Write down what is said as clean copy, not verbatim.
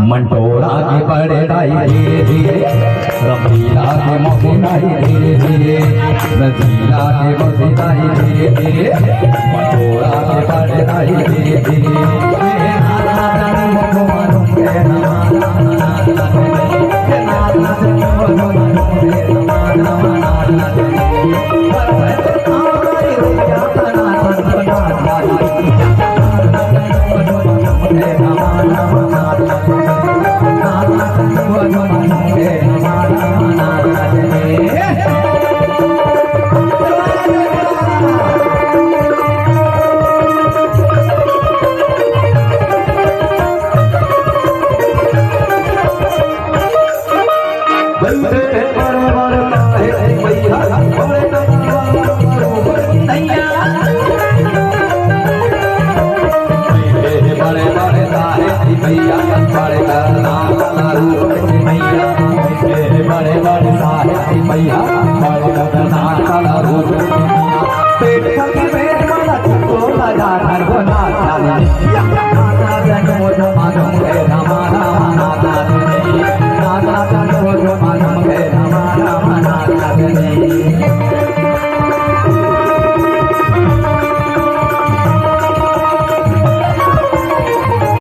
मंटोरा के पड़ाई धीरे धीरे रफीला के मोहिनाई धीरे धीरे रजीला के मोहिनाई धीरे धीरे मंटोरा के पड़ाई धीरे धीरे